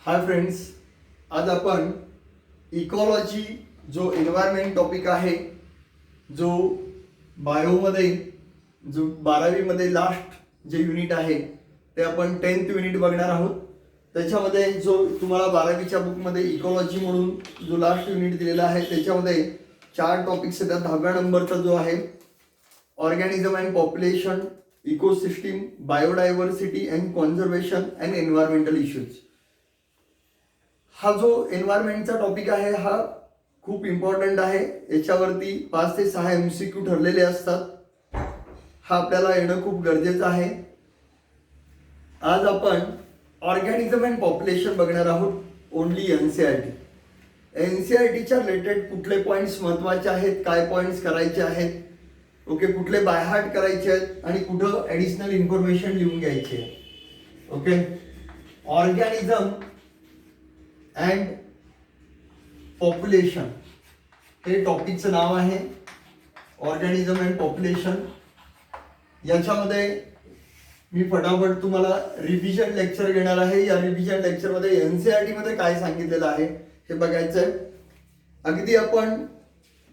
Hi friends, आज आपण ecology जो एन्व्हायरमेंट टॉपिक आहे, जो बायोमध्ये जो 12वीमध्ये लास्ट जे युनिट आहे ते आपण 10th युनिट बघणार आहोत. त्याच्यामध्ये जो तुम्हाला 12वीच्या बुकमध्ये इकॉलॉजी म्हणून जो लास्ट युनिट दिलेला आहे त्याच्यामध्ये 4 टॉपिक्स येतात. 10व्या नंबरचा जो आहे organism and population, ecosystem, biodiversity and conservation and environmental issues. हा जो एन्व्हायरमेंटचा टॉपिक आहे हा खूप इम्पॉर्टंट आहे. याच्यावरती 5 ते 6 MCQ ठरलेले असतात. हा आपल्याला येणं खूप गरजेचं आहे. आज आपण ऑर्गॅनिझम अँड पॉप्युलेशन बघणार आहोत ओनली NCERT. NCERTच्या रिलेटेड कुठले पॉईंट्स महत्त्वाचे आहेत, काय पॉईंट्स करायचे आहेत, ओके, कुठले बायहार्ट करायचे आहेत आणि कुठं ॲडिशनल इन्फॉर्मेशन लिहून घ्यायची आहे. ओके, ऑर्गॅनिझम अँड पॉप्युलेशन हे टॉपिकचं नाव आहे. ऑर्गॅनिझम अँड पॉप्युलेशन याच्यामध्ये मी फटाफट तुम्हाला रिव्हिजन लेक्चर घेणार आहे. या रिव्हिजन लेक्चरमध्ये NCERT मध्ये काय सांगितलेलं आहे हे बघायचं आहे. अगदी आपण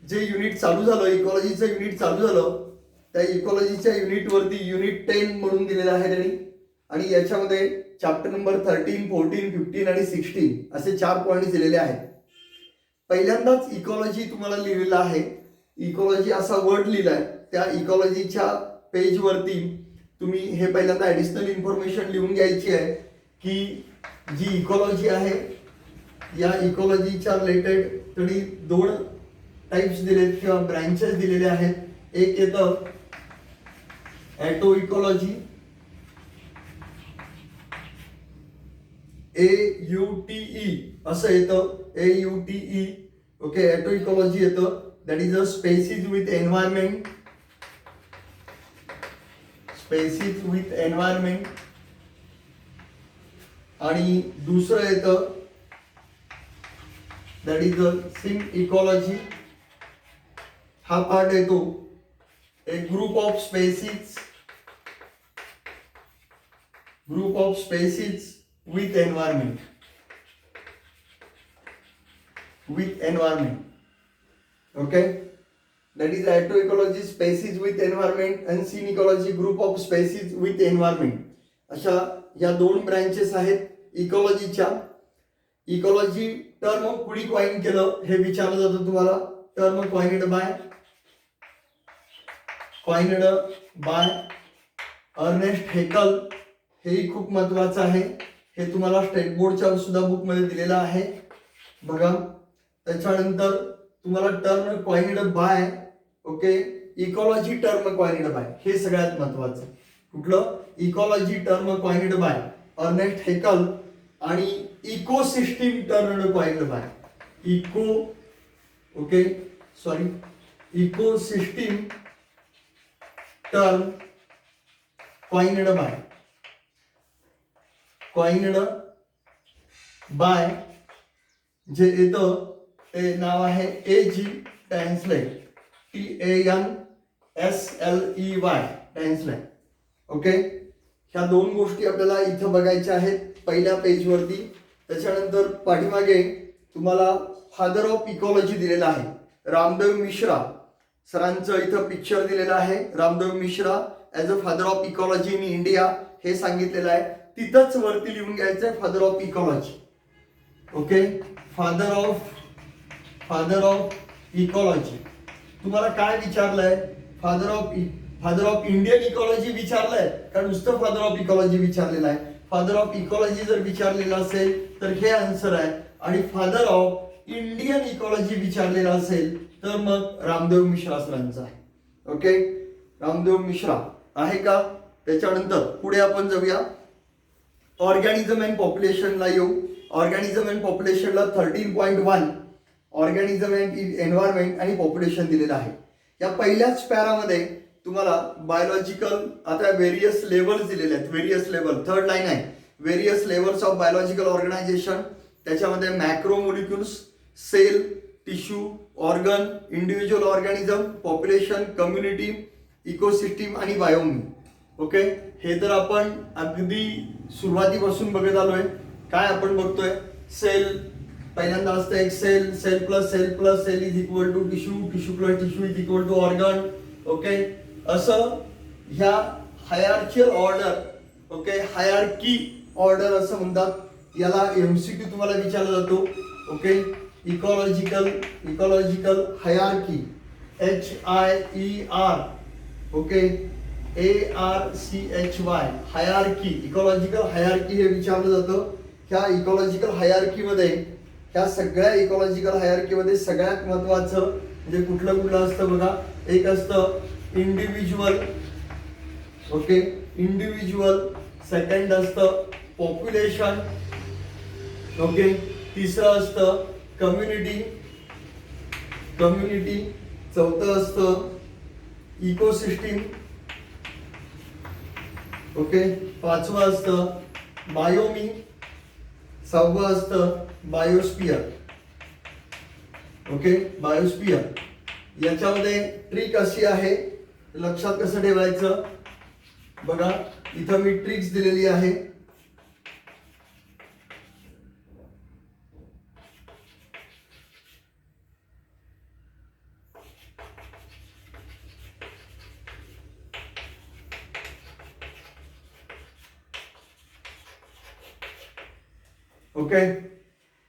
जे युनिट चालू झालं, इकॉलॉजीचं युनिट चालू झालं, त्या इकॉलॉजीच्या युनिटवरती युनिट 10 म्हणून दिलेलं आहे त्यांनी. आणि याच्यामध्ये चॅप्टर नंबर 13, 14, 15 आणि 16 असे 4 पॉईंट्स दिलेले आहेत. पहिल्यांदाच इकॉलॉजी तुम्हाला लिहिलेला आहे. इकॉलॉजी असा वर्ड लिहिलाय. त्या इकॉलॉजीच्या पेजवरती तुम्ही हे पहिल्यांदा ॲडिशनल इन्फॉर्मेशन लिहून घ्यायची आहे की जी इकॉलॉजी आहे या इकॉलॉजीच्या रिलेटेड त्यांनी 2 टाइप्स दिलेत किंवा ब्रँचेस दिलेले आहेत. एक येतं ॲटो इकॉलॉजी, AUTE असं येतं, AUTE. ओके, ॲटो इकॉलॉजी येतं. That is a species with environment, species with environment. आणि दुसरं येतं that is a syn ecology. हा पार्ट येतो a group of species, group of species with environment, with environment. Okay, that is ecology, species with environment, and scene ecology, group of species with environment. अशा या 2 branches आहेत इकॉलॉजीच्या. Ecology term कुणी coin केलं हे विचारलं जातं तुम्हाला. Term coined by Ernest Haeckel. हेही खूप महत्वाचं आहे. हे तुम्हाला स्टेट बोर्डच्या सुद्धा बुक मध्ये दिलेलं आहे बघा. त्याच्यानंतर तुम्हाला term coined bye, okay, ecology term coined bye, हे सगळ्यात महत्वाचं. कुठलं? Ecology term coined by Ernest Haeckel. आणि ecosystem term coined bye ecosystem term coined by J येतं ते नाव आहे AG टॅन्सलेट, TANSLEY टॅन्सलेट. ओके, ह्या 2 गोष्टी आपल्याला इथं बघायच्या आहेत पहिल्या पेजवरती. त्याच्यानंतर पाठीमागे तुम्हाला फादर ऑफ इकॉलॉजी दिलेला आहे. रामदेव मिश्रा सरांचं इथं पिक्चर दिलेलं आहे. Ramdev Mishra as a father of ecology in India हे सांगितलेलं आहे. तिथंच वरती लिहून घ्यायचंय father of ecology. Okay, father of ecology. तुम्हाला काय विचारलंय? फादर ऑफ इंडियन इकॉलॉजी विचारलंय का नुसतं फादर ऑफ इकॉलॉजी विचारलेलं आहे? फादर ऑफ इकॉलॉजी जर विचारलेलं असेल तर हे आन्सर आहे. आणि फादर ऑफ इंडियन इकॉलॉजी विचारलेलं असेल तर मग रामदेव मिश्रा सरांचा आहे. ओके, रामदेव मिश्रा आहे का? त्याच्यानंतर पुढे आपण जाऊया. ऑर्गॅनिझम अँड पॉप्युलेशनला येऊ. ऑर्गॅनिझम अँड पॉप्युलेशनला 13.1 ऑर्गॅनिझम अँड एन्व्हायरमेंट आणि पॉप्युलेशन दिलेलं आहे. या पहिल्याच पॅरामध्ये तुम्हाला बायोलॉजिकल आता व्हेरियस लेवल्स दिलेले आहेत. व्हेरियस लेवल 3rd लाईन आहे. Various levels of biological organisation. त्याच्यामध्ये macromolecules, cell, tissue, organ, individual organism, population, community, ecosystem आणि बायोमी. ओके, हे तर आपण अगदी सुरुवातीपासून बघत आलोय. काय आपण बघतोय, सेल पहिल्यांदा असतं एक cell, cell plus cell is equal to tissue, tissue plus tissue is equal to organ. Okay, असं ह्या hierarchical order, okay, hierarchy order असं म्हणतात. याला एमसीक्यू तुम्हाला विचारला जातो. Okay, ecological hierarchy, HIER, okay, ARCHY, hierarchy, ecological hierarchy हे विचारलं जातं. ह्या इकॉलॉजिकल हायरार्की मध्ये, ह्या सगळ्या इकॉलॉजिकल हायरार्की मध्ये सगळ्यात महत्वाचं म्हणजे कुठलं असतं बघा. एक असतं इंडिव्हिज्युअल, ओके, इंडिव्हिज्युअल. सेकंड असतं पॉप्युलेशन, ओके. तिसरं असतं कम्युनिटी. चौथं असतं इकोसिस्टीम, ओके. पाचवं असतं बायोमी. सहावं असतं बायोस्फियर, ओके, बायोस्फियर. याच्यामध्ये ट्रिक अशी आहे, लक्षात कसं ठेवायचं बघा. इथं मी ट्रिक्स दिलेली आहे. Okay,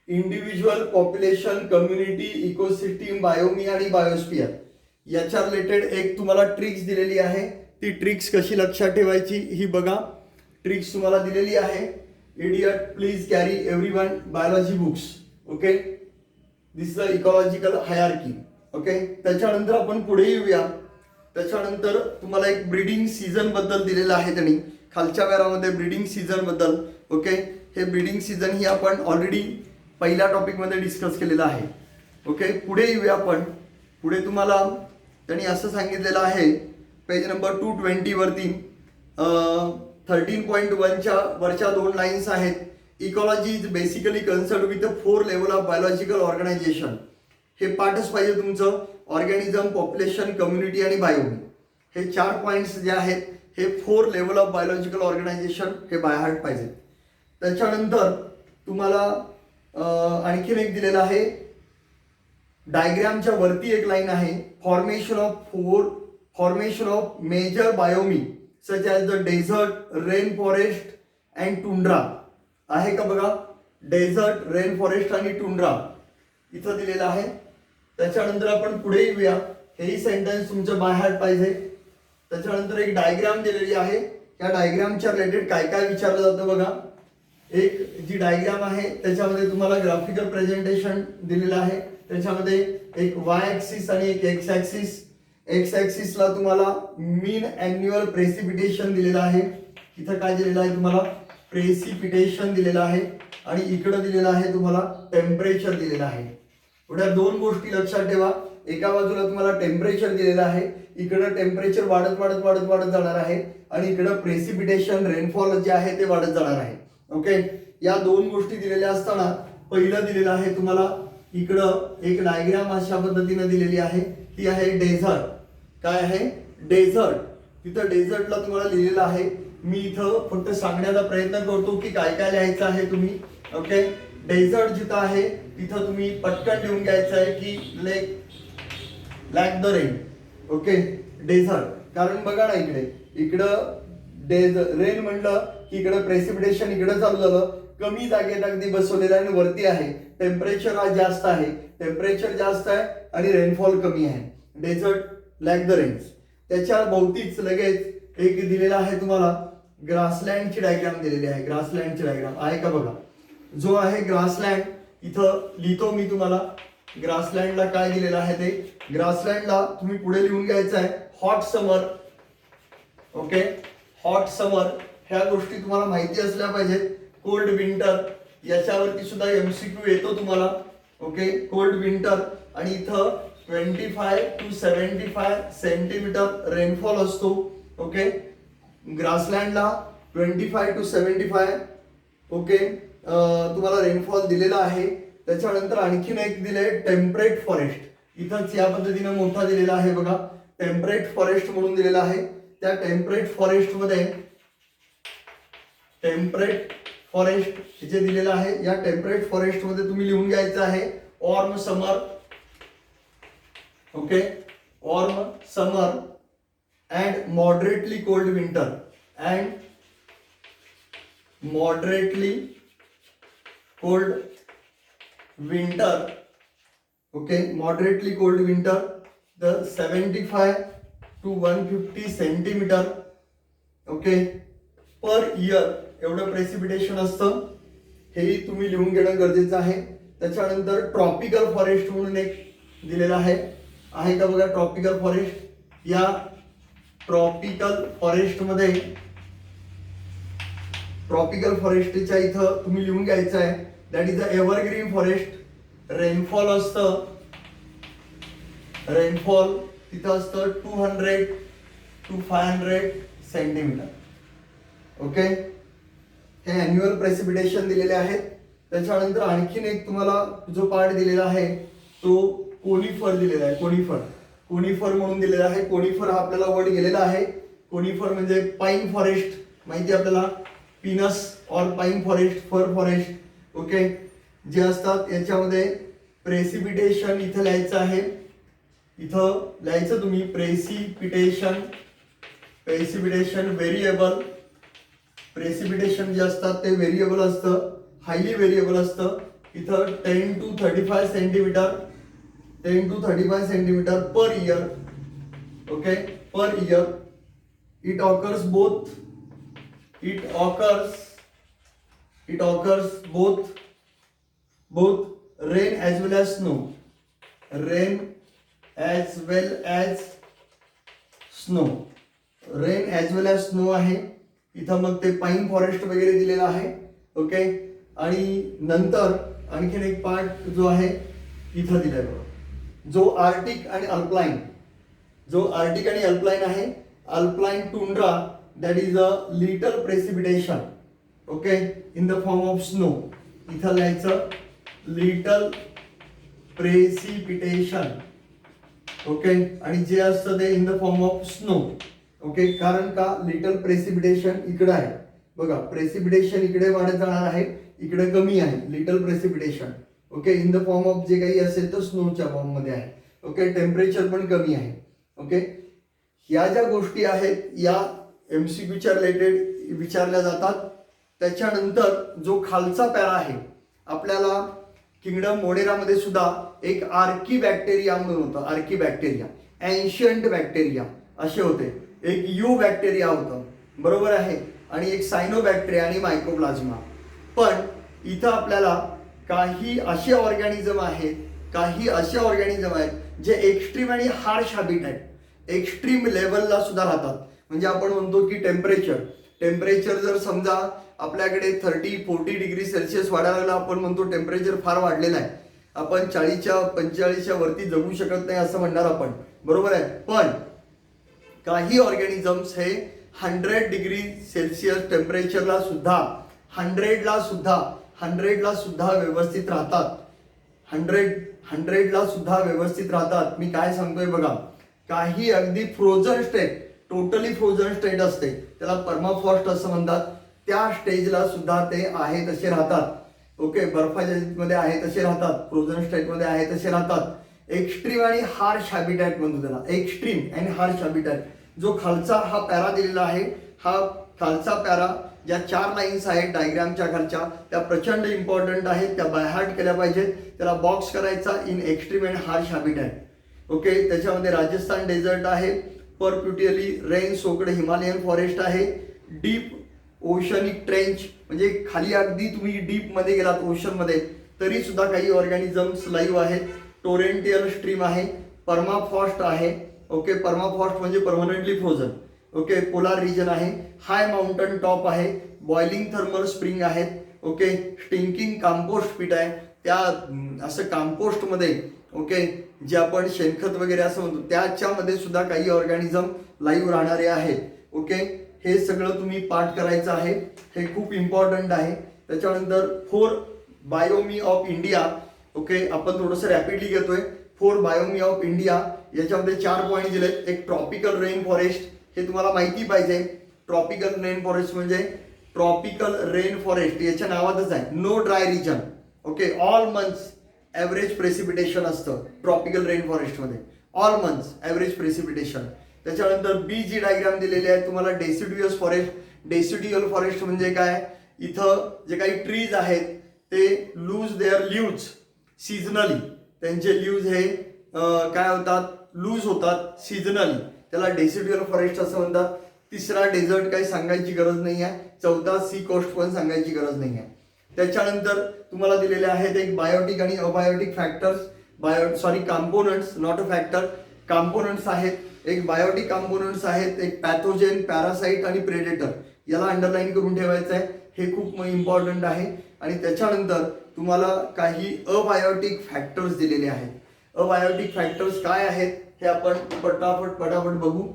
individual, population, community, ecosystem, बायोमी आणि बायोस्फियर याच्या रिलेटेड एक तुम्हाला ट्रिक्स दिलेली आहे. ती ट्रिक्स कशी लक्षात ठेवायची ही बघा. ट्रिक्स तुम्हाला दिलेली आहे. Idiot, please carry everyone biology books. Okay, this is the ecological hierarchy. Okay, त्याच्यानंतर आपण पुढे येऊया. त्याच्यानंतर तुम्हाला एक ब्रीडिंग सीझन बद्दल दिलेलं आहे त्यांनी खालच्या पॅरामध्ये, ब्रीडिंग सीझन बद्दल. ओके, हे ब्रीडिंग सीझन ही आपण ऑलरेडी पहिल्या टॉपिकमध्ये डिस्कस केलेलं आहे. ओके, पुढे येऊया आपण. पुढे तुम्हाला त्यांनी असं सांगितलेलं आहे पेज नंबर 220 वरती 13.1च्या वरच्या 2 लाईन्स आहेत. Ecology is basically concern with the 4 level of biological organisation. हे पाठच पाहिजे तुमचं. ऑर्गॅनिझम, पॉप्युलेशन, कम्युनिटी आणि बायोमी हे 4 पॉईंट्स जे आहेत हे 4 लेवल ऑफ बायोलॉजिकल ऑर्गनायझेशन हे बाय हार्ट पाहिजे. त्याच्यानंतर तुम्हाला आणखीन एक दिलेलं आहे. डायग्रामच्या वरती एक लाईन आहे, formation of major biomes such as the desert, rain forest and tundra. आहे का बघा, डेझर्ट, रेन फॉरेस्ट आणि टुंड्रा इथं दिलेलं आहे. त्याच्यानंतर आपण पुढे येऊया. हेही सेंटेन्स तुमचं बाय हार्ट पाहिजे. त्याच्यानंतर एक डायग्राम दिलेली आहे. या डायग्रामच्या रिलेटेड काय काय विचारलं जातं बघा. एक जी डायग्राम आहे त्याच्यामध्ये तुम्हाला ग्राफिकल प्रेझेंटेशन दिलेलं आहे. त्याच्यामध्ये एक वाय ऍक्सिस आणि एक एक्स ऍक्सिस. एक्स ऍक्सिसला तुम्हाला मीन अॅन्युअल प्रेसिपिटेशन दिलेलं आहे. इथं काय दिलेलं आहे तुम्हाला, प्रेसिपिटेशन दिलेलं आहे. आणि इकडं दिलेलं आहे तुम्हाला टेम्परेचर दिलेलं आहे. एवढ्या 2 गोष्टी लक्षात ठेवा. एका बाजूला तुम्हाला टेम्परेचर दिलेलं आहे, इकडं टेम्परेचर वाढत जाणार आहे आणि इकडं प्रेसिपिटेशन, रेनफॉल जे आहे ते वाढत जाणार आहे. ओके, या 2 गोष्टी दिलेल्या असताना पहिलं दिलेलं आहे तुम्हाला इकडं एक डायग्राम अशा पद्धतीने दिलेली आहे. ती आहे डेझर्ट. काय आहे, डेझर्ट. तिथं डेझर्टला तुम्हाला लिहिलेलं आहे. मी इथं फक्त सांगण्याचा प्रयत्न करतो की काय काय लिहायचं आहे तुम्ही. ओके, डेझर्ट जिथं आहे तिथं तुम्ही पटकन लिहून घ्यायचं आहे की lack the rain. Okay, desert. कारण बघा ना इकडं रेन म्हणलं की इकडं प्रेसिपिटेशन इकडं चालू झालं, कमी जागेत अगदी बसवलेलं आणि वरती आहे. टेम्परेचर हा जास्त आहे, टेम्परेचर जास्त आहे आणि रेनफॉल कमी आहे. Desert, lack the rains. त्याच्या भोवतीच लगेच एक दिलेला आहे तुम्हाला ग्रासलँडची डायग्राम दिलेली आहे. ग्रासलँडची डायग्राम आहे का बघा. जो आहे ग्रासलँड इथं लिहितो मी तुम्हाला. ग्रासलँडला काय दिलेलं आहे ते, ग्रासलँडला तुम्ही पुढे लिहून घ्यायचं आहे हॉट समर. ओके, हॉट समर ह्या गोष्टी तुम्हाला माहिती असल्या पाहिजेत. कोल्ड विंटर याच्यावरती सुद्धा एमसीक्यू येतो तुम्हाला. ओके, कोल्ड विंटर आणि इथं 25 to 75 सेंटीमीटर रेनफॉल असतो. ओके, ग्रासलँडला 25 to 75 ओके तुम्हाला रेनफॉल दिलेला आहे. त्याच्यानंतर आणखीन एक दिले टेम्परेट फॉरेस्ट. इथंच या पद्धतीने मोठा दिलेला आहे बघा, टेम्परेट फॉरेस्ट म्हणून दिलेला आहे. त्या टेम्परेट फॉरेस्ट जे दिलेलं आहे, या टेम्परेट फॉरेस्ट मध्ये तुम्ही लिहून घ्यायचं आहे warm summer. Okay, warm summer and moderately cold winter and moderately cold winter. Okay, moderately cold winter the 75 to 150 centimetre. Okay, per year एवढं प्रेसिपिटेशन असतं, हेही तुम्ही लिहून घेणं गरजेचं आहे. त्याच्यानंतर ट्रॉपिकल फॉरेस्ट म्हणून एक दिलेलं आहे का बघा, ट्रॉपिकल फॉरेस्ट. या ट्रॉपिकल फॉरेस्टच्या इथं तुम्ही लिहून घ्यायचं आहे that is a evergreen forest. Rainfall असतं, रेनफॉल तिथं असतं 200 to 500 सेंटीमीटर. ओके, हे अॅन्युअल प्रेसिपिटेशन दिलेले आहेत. त्याच्यानंतर आणखीन एक तुम्हाला जो पार्ट दिलेला आहे तो कोनिफर दिलेला आहे. कोनिफर म्हणून दिलेला आहे. कोनिफर हा आपल्याला वर्ड गेलेला आहे. कोनिफर म्हणजे पाईन फॉरेस्ट, माहिती आपल्याला, पिनस और पाईन फॉरेस्ट, फर फॉरेस्ट. ओके, जे असतात याच्यामध्ये प्रेसिपिटेशन इथं लिहायचं आहे. इथं लिहायचं तुम्ही प्रेसिपिटेशन व्हेरिएबल. प्रेसिपिटेशन जे असतात ते व्हेरिएबल असतं, हायली व्हेरिएबल असतं. इथं 10 to 35 centimetre per year. Okay, per year. It occurs both rain as well as snow. Rain as well as snow आहे. इथं मग ते पाईन फॉरेस्ट वगैरे दिलेलं आहे. ओके, आणि नंतर आणखीन एक पार्ट जो आहे इथं दिलाय बघा, जो आर्टिक आणि अल्पाईन आहे. Alpine tundra that is a little precipitation. Okay, in the form of snow. इथं लिहायचं लिटल प्रेसिपिटेशन. ओके, आणि जे असतं ते in the form of snow. Okay, कारण का लिटल प्रेसिपिटेशन इकडे आहे बघा, प्रेसिपिटेशन इकडे वाढत जाणार आहे, इकडे कमी आहे little precipitation. Okay, in the form of जे काही असेल तर स्नोच्या फॉर्म मध्ये आहे. ओके, टेम्परेचर पण कमी आहे. ओके, या ज्या गोष्टी आहेत या MCQच्या रिलेटेड विचारल्या जातात. त्याच्यानंतर जो खालचा पॅरा आहे आपल्याला, किंगडम मोडेरामध्ये सुद्धा एक आर्की बॅक्टेरिया म्हणून होतं. आर्की बॅक्टेरिया, एन्शियंट बॅक्टेरिया असे होते. एक यू बॅक्टेरिया होतं, बरोबर आहे, आणि एक सायनोबॅक्टेरिया आणि मायकोप्लाझ्मा. पण इथं आपल्याला काही असे ऑर्गॅनिझम आहेत जे एक्स्ट्रीम आणि हार्श हॅबिट आहेत, एक्स्ट्रीम लेवलला सुद्धा राहतात. म्हणजे आपण म्हणतो की टेम्परेचर जर समजा आपल्याकडे 30-40 डिग्री सेल्सिअस वाढायला लागला, आपण म्हणतो टेम्परेचर फार वाढलेलं आहे, आपण 40-45 वरती जगू शकत नाही असं म्हणणार आपण, बरोबर आहे. पण काही ऑर्गॅनिझम्स हे 100 डिग्री सेल्सिअस टेम्परेचरला सुद्धा 100 ला सुद्धा व्यवस्थित राहतात. 100 ला सुद्धा व्यवस्थित राहतात. मी काय सांगतोय बघा, काही अगदी frozen state, totally frozen state असते, त्याला परमाफ्रॉस्ट असं म्हणतात, त्या स्टेजला सुद्धा ते आहे तसे राहतात. ओके, बर्फाच्या मध्ये आहे तसे राहतात, फ्रोझन स्टेट मध्ये आहे तसे राहतात. एक्स्ट्रीम आणि हार्श हॅबिटॅट म्हणतो त्याला, एक्स्ट्रीम अँड हार्श हॅबिटॅट. जो खालचा हा पॅरा दिलेला आहे, हा खालचा पॅरा, ज्या 4 लाईन्स आहेत डायग्रामच्या खालच्या, त्या प्रचंड इम्पॉर्टंट आहेत, त्या बाय हार्ट केल्या पाहिजेत. त्याला बॉक्स करायचा in extreme and harsh habitat. Okay, त्याच्यामध्ये राजस्थान डेझर्ट आहे, परप्युटियली रेन सोक्ड हिमालयन फॉरेस्ट आहे, डीप ओशनिक ट्रेंच म्हणजे खाली अगदी तुम्ही डीप मध्ये गेलात ओशन मध्ये तरी सुद्धा काही ऑर्गॅनिझम्स लाईव्ह आहेत, टोरेंटियल स्ट्रीम आहे, परमाफ्रॉस्ट आहे. ओके, परमाफ्रॉस्ट म्हणजे permanently frozen. Okay, polar region आहे, हाय माउंटन टॉप आहे, बॉइलिंग थर्मल स्प्रिंग आहेत. ओके, स्टिंकिंग कंपोस्ट पीट आहे, त्या असं कंपोस्ट मध्ये, ओके, जे आपण शेणखत वगैरे असं म्हणतो त्याच्यामध्ये सुद्धा काही ऑर्गॅनिझम लाईव्ह राहणारे आहेत. ओके, हे सगळं तुम्ही पाठ करायचं आहे, हे खूप इम्पॉर्टंट आहे. त्याच्यानंतर 4 बायोमी ऑफ इंडिया. ओके, आपण थोडंसं रॅपिडली घेतोय. 4 बायोमी ऑफ इंडिया, याच्यामध्ये 4 पॉईंट दिलेत. एक ट्रॉपिकल रेन फॉरेस्ट, हे तुम्हाला माहिती पाहिजे. ट्रॉपिकल रेन फॉरेस्ट म्हणजे ट्रॉपिकल रेन फॉरेस्ट, याच्या नावातच आहे no dry region. Okay, all months average precipitation असतं ट्रॉपिकल रेन फॉरेस्टमध्ये, ऑल मंथ्स ॲव्हरेज प्रेसिपिटेशन. त्याच्यानंतर बी जी डायग्राम दिलेली आहे तुम्हाला डेसिड्युअस फॉरेस्ट. डेसिड्युअल फॉरेस्ट म्हणजे काय, इथं जे काही ट्रीज आहेत ते लूज देअर लीव्ज सीझनली, त्यांचे लीव्ज हे काय होतात, लूज होतात सीझनली, त्याला डेसिड्युअल फॉरेस्ट असं म्हणतात. तिसरा डेझर्ट काही सांगायची गरज नाही आहे. चौथा सी कोस्ट पण सांगायची गरज नाही आहे. त्याच्यानंतर तुम्हाला दिलेले आहेत एक बायोटिक आणि abiotic factors, components, not a factor, components आहेत. एक बायोटिक कंपोनंट्स आहेत, एक पॅथोजेन, पॅरासाइट आणि प्रेडेटर. याला अंडरलाईन करून ठेवायचं आहे, हे खूप इम्पॉर्टंट आहे. आणि त्याच्यानंतर तुम्हाला काही अबायोटिक फॅक्टर्स दिलेले आहेत. अबायोटिक फॅक्टर्स काय आहेत हे आपण पटापट बघू.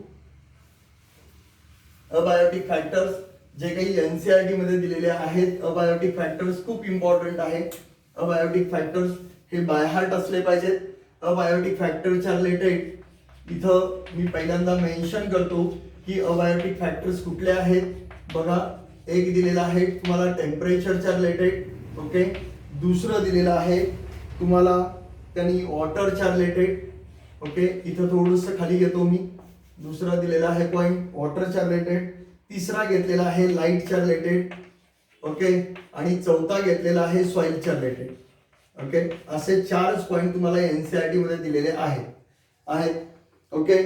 अबायोटिक फॅक्टर्स जे काही एनसीईआरटी मध्ये दिलेले आहेत, अबायोटिक फॅक्टर्स खूप इम्पॉर्टंट आहे. अबायोटिक फॅक्टर्स हे बाय हार्ट असले पाहिजेत. अबायोटिक फॅक्टरच्या रिलेटेड इथं मी पहिल्यांदा मेन्शन करतो की अबायोटिक फॅक्टर्स कुठले आहेत. बघा, एक दिलेला आहे तुम्हाला टेम्परेचरच्या रिलेटेड. ओके, दुसरं दिलेलं आहे तुम्हाला त्यांनी वॉटरच्या रिलेटेड. ओके, इथं थोडंसं खाली घेतो मी. दुसरा दिलेला आहे पॉईंट वॉटरच्या रिलेटेड. तिसरा घेतलेला आहे लाईटच्या रिलेटेड. ओके, आणि चौथा घेतलेला आहे सॉइलच्या रिलेटेड. ओके, असे 4 पॉईंट तुम्हाला एनसीईआरटी मध्ये दिलेले आहेत. ओके,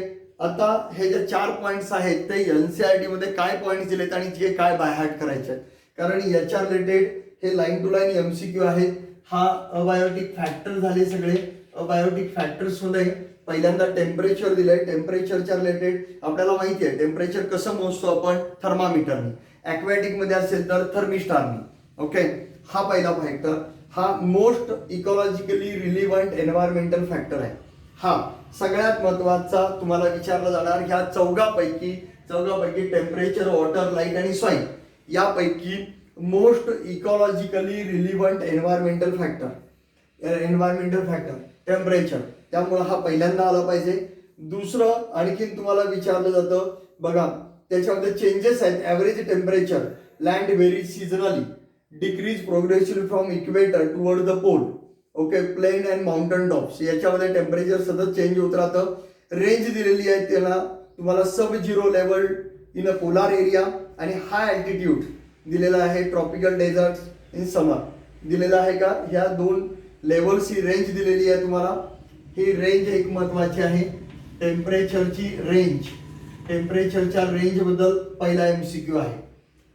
आता हे जे 4 पॉईंट्स आहेत ते एनसीईआरटी मध्ये काय पॉईंट्स दिलेत आणि जे काय बाय हार्ट करायचे आहेत, कारण याच्या रिलेटेड हे लाईन टू लाईन एमसीक्यू आहेत. हा अबायोटिक फॅक्टर झाले सगळे. अबायोटिक फॅक्टर्स मध्ये पहिल्यांदा टेम्परेचर दिलंय. टेम्परेचरच्या रिलेटेड आपल्याला माहिती आहे टेम्परेचर कसं मोजतो आपण, थर्मामीटरनी. ॲक्वॅटिक मध्ये असेल तर थर्मिस्टारनी. ओके, हा पहिला फॅक्टर. हा most ecologically relevant environmental factor आहे. हा सगळ्यात महत्वाचा तुम्हाला विचारला जाणार. ह्या चौघापैकी टेम्परेचर, वॉटर, लाईट आणि सॉइल यापैकी most ecologically relevant environmental factor temperature. त्यामुळे हा पहिल्यांदा आला पाहिजे. दुसरं आणखीन तुम्हाला विचारलं जातं, बघा त्याच्यामध्ये चेंजेस आहेत. Average temperature land varies seasonally, decrease progressively from equator toward the pole. Okay, plain and mountain tops याच्यामध्ये टेम्परेचर सतत चेंज होत राहतं. रेंज दिलेली आहे त्याला तुम्हाला sub zero level in a polar area आणि हाय अल्टिट्यूड दिलेला आहे. ट्रॉपिकल डेझर्ट्स इन समर दिलेला आहे का, ह्या 2 लेवल्स ही रेंज दिलेली आहे तुम्हाला. ही रेंज एक महत्वाची आहे. टेम्परेचरची रेंज, टेम्परेचरच्या रेंज बद्दल पहिला एमसीक्यू आहे.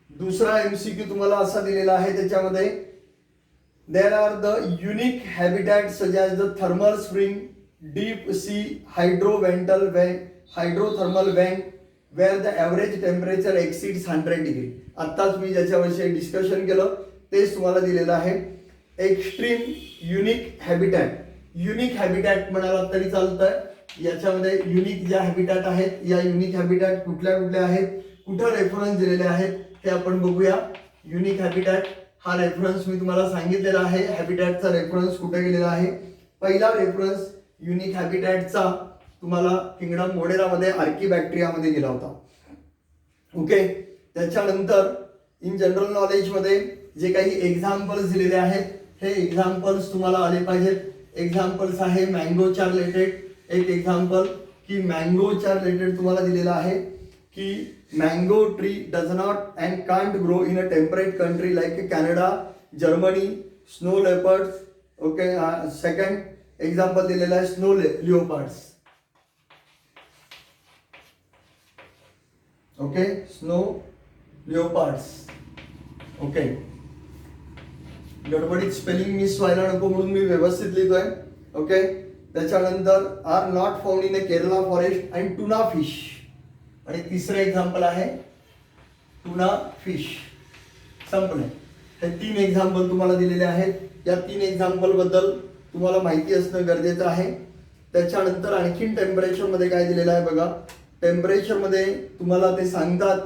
दुसरा एमसीक्यू तुम्हाला असा दिलेला आहे, त्याच्यामध्ये there are the unique habitat such as the thermal spring, deep sea hydrothermal vent where the average temperature exceeds 100 degree. आत्ताच मी ज्याच्याविषयी डिस्कशन केलं तेच तुम्हाला दिलेलं आहे. एक्स्ट्रीम युनिक हॅबिटॅट म्हणाला तरी चालतंय. याच्यामध्ये युनिक ज्या हॅबिटॅट आहेत, या युनिक हॅबिटॅट कुठल्या आहेत, कुठं रेफरन्स दिलेले आहेत हे आपण बघूया. युनिक हॅबिटॅट हा रेफरन्स मी तुम्हाला सांगितलेला आहे. हॅबिटॅटचा रेफरन्स कुठे गेलेला आहे. पहिला रेफरन्स युनिक हॅबिटॅटचा तुम्हाला किंगडम मोडेरामध्ये आर्कीबॅक्टेरियामध्ये गेला होता. ओके, त्याच्यानंतर इन जनरल नॉलेजमध्ये जे काही एक्झाम्पल्स दिलेले आहेत हे एक्झाम्पल्स तुम्हाला आले पाहिजेत. एक्झाम्पल्स आहे मँगोच्या रिलेटेड. एक एक्झाम्पल की मँगोच्या रिलेटेड तुम्हाला दिलेला आहे की mango tree does not and can't grow in a temperate country like Canada, Germany, snow leopards. Okay, second example दिलेला आहे snow leopards. Okay, snow leopards. Okay, गडबडीत स्पेलिंग मिस व्हायला नको म्हणून मी व्यवस्थित लिहितोय. ओके, त्याच्यानंतर are not found in a Kerala forest and tuna fish. आणि तिसरं एक्झाम्पल आहे टुना फिश. संपले. हे 3 एक्झाम्पल तुम्हाला दिलेले आहेत. या 3 एक्झाम्पल बद्दल तुम्हाला माहिती असणं गरजेचं आहे. त्याच्यानंतर आणखीन टेम्परेचरमध्ये काय दिलेलं आहे बघा. टेम्परेचरमध्ये तुम्हाला ते सांगतात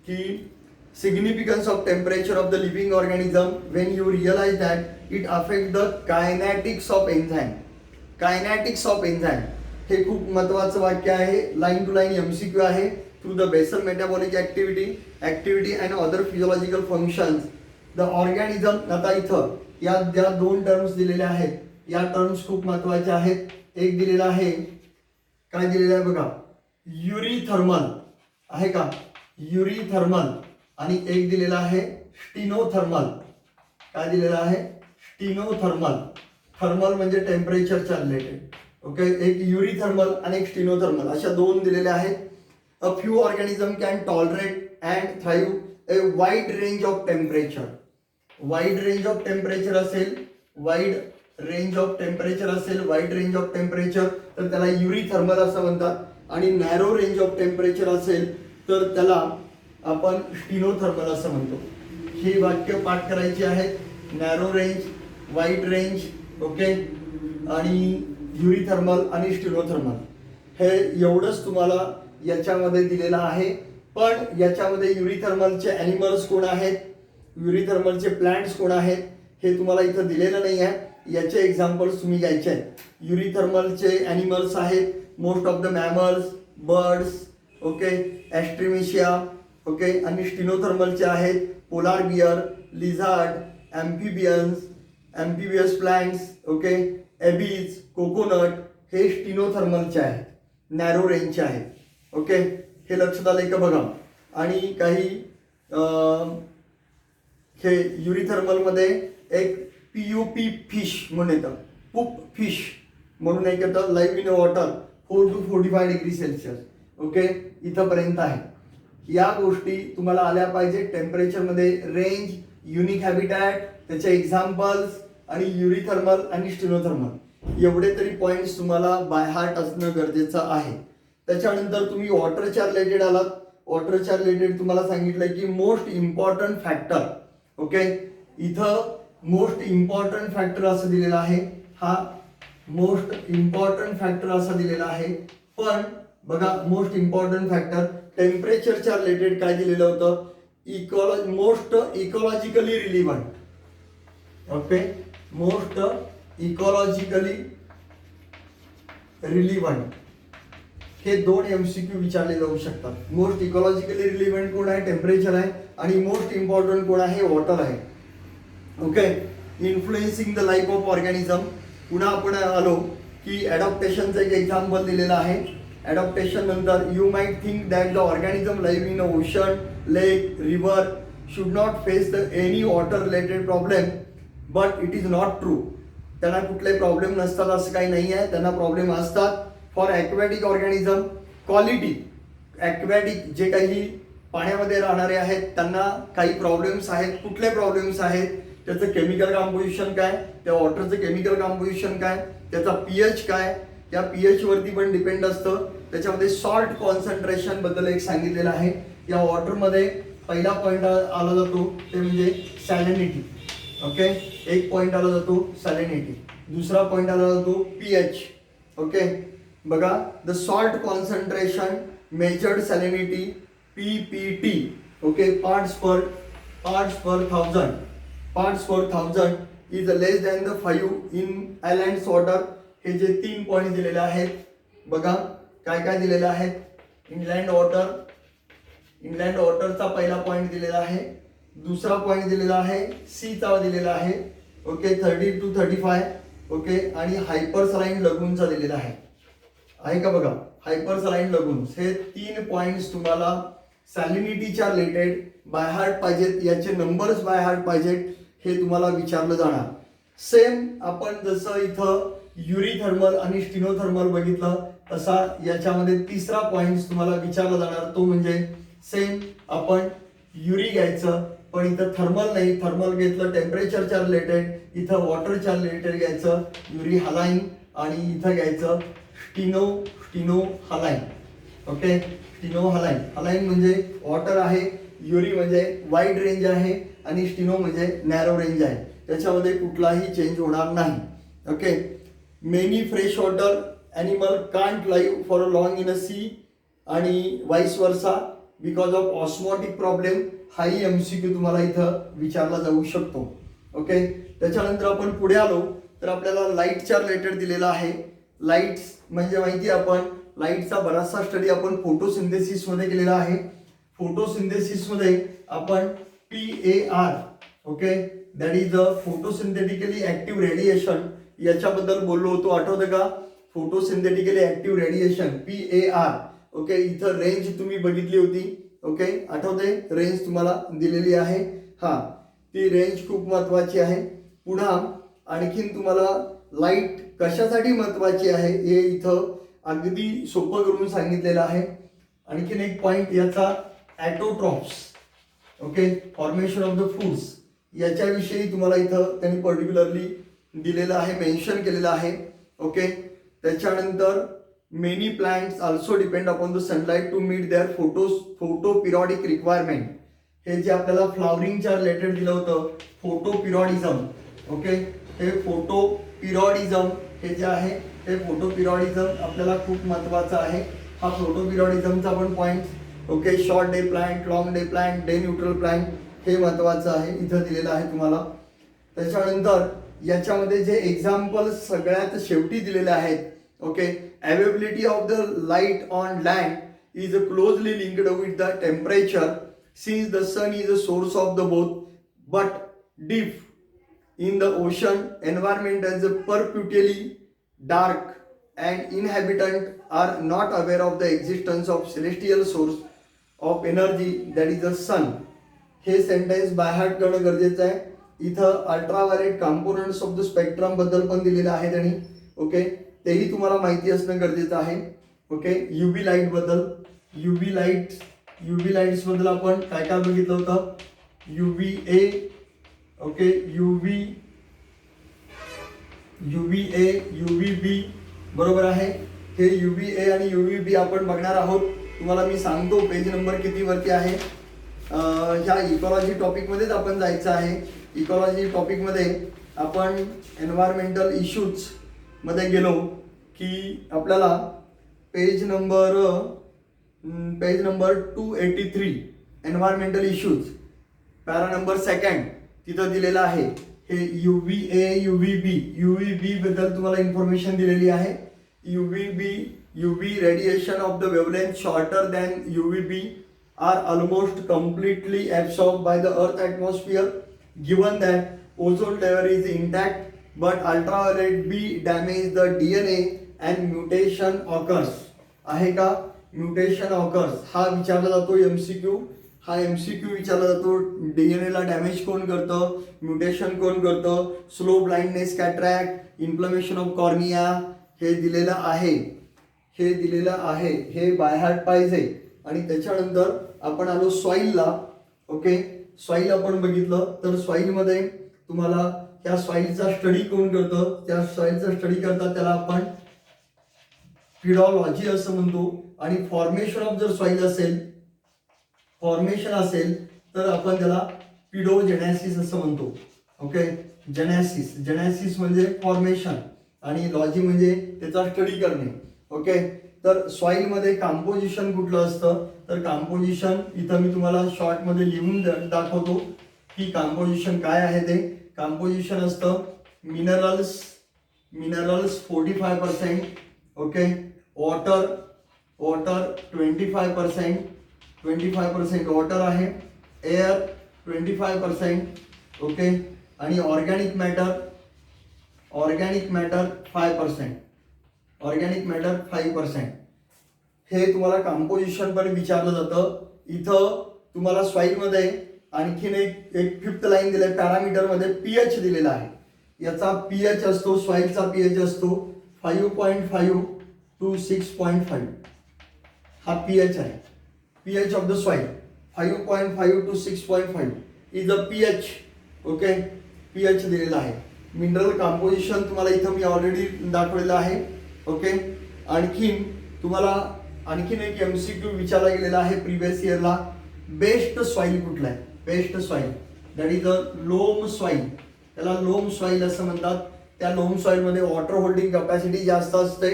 की significance of temperature of the living organism when you realize that it affects the kinetics of enzyme. हे खूप महत्वाचं वाक्य आहे. लाईन टू लाईन एमसीक्यू आहे. through the basal metabolic activity and other physiological functions. The organism, आता इथं या ज्या दोन टर्म्स दिलेल्या आहेत, या टर्म्स खूप महत्वाच्या आहेत. एक दिलेला आहे, काय दिलेलं आहे बघा, युरीथर्मल आहे का, युरीथर्मल, आणि एक दिलेला आहे स्टिनोथर्मल. काय दिलेला आहे, स्टिनोथर्मल. थर्मल म्हणजे टेम्परेचरच्या रिलेटेड. ओके, एक युरीथर्मल आणि एक स्टिनोथर्मल अशा दोन दिलेल्या आहेत. A few organism can tolerate and thrive A wide range of temperature. Wide range of temperature असेल, वाईड रेंज ऑफ टेम्परेचर असेल, वाईड रेंज ऑफ टेम्परेचर तर त्याला युरीथर्मल असं म्हणतात. आणि नॅरो रेंज ऑफ टेम्परेचर असेल तर त्याला आपण स्टिनोथर्मल असं म्हणतो. ही वाक्य पाठ करायची आहेत. Narrow range, wide range, okay, आणि युरीथर्मल आणि स्टिनोथर्मल, हे एवढंच तुम्हाला याच्यामध्ये दिलेलं आहे. पण याच्यामध्ये युरीथर्मलचे ॲनिमल्स कोण आहेत, युरीथर्मलचे प्लांट्स कोण आहेत हे तुम्हाला इथं दिलेलं नाही आहे. याचे एक्झाम्पल्स तुम्ही घ्यायचे आहेत. युरीथर्मलचे ॲनिमल्स आहेत most of the mammals, birds, okay, ॲस्ट्रिमेशिया, ओके, आणि स्टिनोथर्मलचे आहेत polar bear, lizard, amphibious plants, okay, Abies, coconut, हे स्टिनोथर्मलचे आहेत, नॅरो रेंजचे आहेत. ओके, हे लक्षात आलंय का बघा. आणि काही हे युरीथर्मलमध्ये एक PUP फिश म्हणून येतं, पुप फिश म्हणून एक येतं, live in water 4 to 45 degree Celsius. Okay, इथंपर्यंत आहे. या गोष्टी तुम्हाला आल्या पाहिजे टेम्परेचरमध्ये. रेंज, युनिक हॅबिटॅट, त्याचे एक्झाम्पल्स, आणि युरीथर्मल आणि स्टिनोथर्मल, एवढे तरी पॉईंट्स तुम्हाला बाय हार्ट असणं गरजेचं आहे. त्याच्यानंतर तुम्ही वॉटरच्या रिलेटेड आलात. वॉटरच्या रिलेटेड तुम्हाला सांगितलं की मोस्ट इम्पॉर्टंट फॅक्टर. ओके, इथं मोस्ट इम्पॉर्टंट फॅक्टर असं दिलेलं आहे. हा मोस्ट इम्पॉर्टंट फॅक्टर असा दिलेला आहे. पण बघा, मोस्ट इम्पॉर्टंट फॅक्टर टेम्परेचरच्या रिलेटेड काय दिलेलं होतं, most ecologically relevant. Okay, most ecologically relevant, हे दोन MCQ विचारले जाऊ शकतात. मोस्ट इकॉलॉजिकली रिलिव्हंट कोण आहे, टेम्परेचर आहे, आणि मोस्ट इम्पॉर्टंट कोण आहे, वॉटर आहे. Okay, influencing the life of organism. पुन्हा आपण आलो की ॲडॉप्टेशनचं एक एक्झाम्पल दिलेलं आहे. ॲडॉप्टेशन नंतर you might think that the organism live in a ocean, lake, river should not face the any water related problem, but it is not true. त्यांना कुठले प्रॉब्लेम नसतात असं काही नाही आहे, त्यांना प्रॉब्लेम असतात. For aquatic organism quality, aquatic जे काही पाण्यामध्ये राहणारे आहेत त्यांना काही प्रॉब्लेम्स आहेत. कुठले प्रॉब्लेम्स आहेत, त्याचं केमिकल कंपोजिशन काय, त्या वॉटरचं केमिकल कंपोजिशन काय, त्याचा pH काय, त्या pH वरती पण डिपेंड असतं. त्याच्यामध्ये सॉल्ट कॉन्सन्ट्रेशन बद्दल एक सांगितलेलं आहे. या वॉटरमध्ये पहिला पॉईंट आला जातो ते म्हणजे सॅलिनिटी. ओके, एक पॉईंट आला जातो सॅलिनिटी, दुसरा पॉईंट आला जातो pH. ओके, बघा, the salt concentration measured salinity PPT, okay, parts per thousand is less than the 5 in islands water. हे जे 3 पॉईंट दिलेले आहेत बघा, काय काय दिलेले आहेत. इनलँड वॉटरचा पहिला पॉईंट दिलेला आहे, दुसरा पॉईंट दिलेला आहे सीचा दिलेला आहे. Okay, 30 to 35. ओके, आणि हायपरसलाईन लगूनचा दिलेला आहे का बघा, हायपरसलाईन लगून्स. हे 3 पॉईंट्स तुम्हाला सॅलिनिटीच्या रिलेटेड बाय हार्ट पाहिजेत, याचे नंबर्स बाय हार्ट पाहिजेत, हे तुम्हाला विचारलं जाणार. सेम आपण जसं इथं युरीथर्मल आणि स्टिनोथर्मल बघितलं तसा याच्यामध्ये तिसरा पॉईंट तुम्हाला विचारला जाणार, तो म्हणजे सेम आपण युरी घ्यायचं, पण इथं थर्मल नाही, थर्मल घेतलं टेम्परेचरच्या रिलेटेड, इथं वॉटरच्या रिलेटेड घ्यायचं युरी हलाईन, आणि इथं घ्यायचं स्टिनो हलाईन. ओके, स्टिनो हलाईन म्हणजे वॉटर आहे, युरी म्हणजे वाईड रेंज आहे, आणि स्टिनो म्हणजे नॅरो रेंज आहे. त्याच्यामध्ये कुठलाही चेंज होणार नाही. Okay, many fresh water animal can't live for a long in a sea, आणि vice versa because of osmotic problem. हाही MCQ तुम्हाला इथं विचारला जाऊ शकतो. ओके, त्याच्यानंतर आपण पुढे आलो तर आपल्याला लाईटच्या रिलेटेड दिलेला आहे. लाईट्स म्हणजे माहिती आपण लाईटचा बराचसा स्टडी आपण फोटोसिंथेसिस मध्ये केलेला आहे. फोटोसिंथेसिस मध्ये आपण PAR, okay, that is the photosynthetically active radiation, याच्याबद्दल बोललो होतो, आठवतं का? Photosynthetically active radiation PAR. Okay, इथं रेंज तुम्ही बघितली होती. ओके, आठवते? रेंज तुम्हाला दिलेली आहे. हा, ती रेंज खूप महत्वाची आहे. पुन्हा आणखीन तुम्हाला लाईट कशासाठी महत्वाची आहे हे इथं अगदी सोपं करून सांगितलेलं आहे. आणखीन एक पॉइंट याचा, autotrophs, okay, formation of the foods, याच्याविषयी तुम्हाला इथं त्यांनी पर्टिक्युलरली दिलेलं आहे, मेन्शन केलेलं आहे. ओके, त्याच्यानंतर many plants also depend upon the sunlight to meet their photoperiodic requirement. हे जे आपल्याला फ्लॉवरिंगच्या रिलेटेड दिलं होतं, फोटो पिरियडिझम. ओके, हे फोटो पिरियडिझम हे जे आहे हे फोटो पिरियडिझम आपल्याला खूप महत्त्वाचं आहे. हा फोटो पिरियडिझमचा पण point. Okay, short day plant, long day plant, day neutral plant, हे महत्त्वाचं आहे, इथं दिलेलं आहे तुम्हाला. त्याच्यानंतर याच्यामध्ये जे एक्झाम्पल सगळ्यात शेवटी दिलेले आहेत, okay, availability of the light on land is closely linked with the temperature since the sun is a source of the both, but deep in the ocean environment as a perpetually dark and inhabitant are not aware of the existence of celestial source of energy that is the sun. हे sentence by heart करणं गरजेचं आहे. इथं ultraviolet components of the spectrum बद्दल पण दिलेलं आहे त्यांनी. ओके, तेही तुम्हाला माहिती असणं गरजेचं आहे. ओके, UV लाईट बद्दल, UV लाईट्स बद्दल आपण काय काय बघितलं होतं? UVA, ओके, UVA, UVB, बरोबर आहे. हे UVA आणि UVB आपण बघणार आहोत. तुम्हाला मी सांगतो पेज नंबर किती वरती आहे. ह्या इकॉलॉजी टॉपिकमध्येच आपण जायचं आहे. इकॉलॉजी टॉपिकमध्ये आपण एन्व्हायरमेंटल इश्यूज मध्ये गेलो की आपल्याला page number 283 environmental issues, para number 2 तिथं दिलेलं आहे. हे UVA, UVB बद्दल तुम्हाला इन्फॉर्मेशन दिलेली आहे. UV radiation of the wavelength shorter than UVB are almost completely absorbed by the earth atmosphere, given that ozone layer is intact, but ultraviolet B damage the DNA and mutation occurs. आहे का? Mutation occurs हा विचारला जातो MCQ. हा MCQ विचारला जातो. DNA ला damage कोण करतं, म्युटेशन कोण करतं, slow blindness, cataract, inflammation of cornea, हे दिलेलं आहे. हे बाय हार्ट पाहिजे. आणि त्याच्यानंतर आपण आलो सॉइलला. ओके, सॉइल आपण बघितलं तर सॉइलमध्ये तुम्हाला ह्या सॉइलचा स्टडी कोण करतं, त्या सॉइलचा स्टडी करतात त्याला आपण फिडॉलॉजी असं म्हणतो. आणि फॉर्मेशन ऑफ जर सॉइल असेल तर आपण त्याला पिडोजेनेसिस असं म्हणतो. ओके, जेनेसिस म्हणजे फॉर्मेशन आणि लॉजी म्हणजे त्याचा स्टडी करणे. ओके, तर सॉइल मध्ये कंपोजिशन कुठलं असतं, तर कंपोजिशन इथं मी तुम्हाला शॉर्ट मध्ये लिहून दाखवतो की कंपोजिशन काय आहे. ते कंपोजिशन असतं मिनरल्स 45%, ओके, वॉटर 25% वॉटर आहे, एअर 25%, ओके, आणि ऑर्गॅनिक मॅटर 5%. हे तुम्हाला कंपोजिशन पण विचारलं जातं. इथं तुम्हाला सॉइलमध्ये आणखीन एक फिफ्थ लाईन दिलंय, पॅरामीटर मध्ये पीएच दिलेला आहे. याचा पीएच असतो, सॉइलचा पीएच असतो 5.5 to 6.5. हा पीएच आहे. PH of the soil 5.5 to 6.5 is a pH. Okay, pH दिलेला आहे. मिनरल कंपोजिशन तुम्हाला इथं मी ऑलरेडी दाखवलेलं आहे. ओके, आणखीन एक MCQ विचारला गेलेला आहे प्रिव्हियस इयरला. बेस्ट सॉइल कुठला आहे? Best soil that is a loam soil. त्याला लोम सॉइल असं म्हणतात. त्या लोम सॉइल मध्ये वॉटर होल्डिंग कॅपॅसिटी जास्त असते.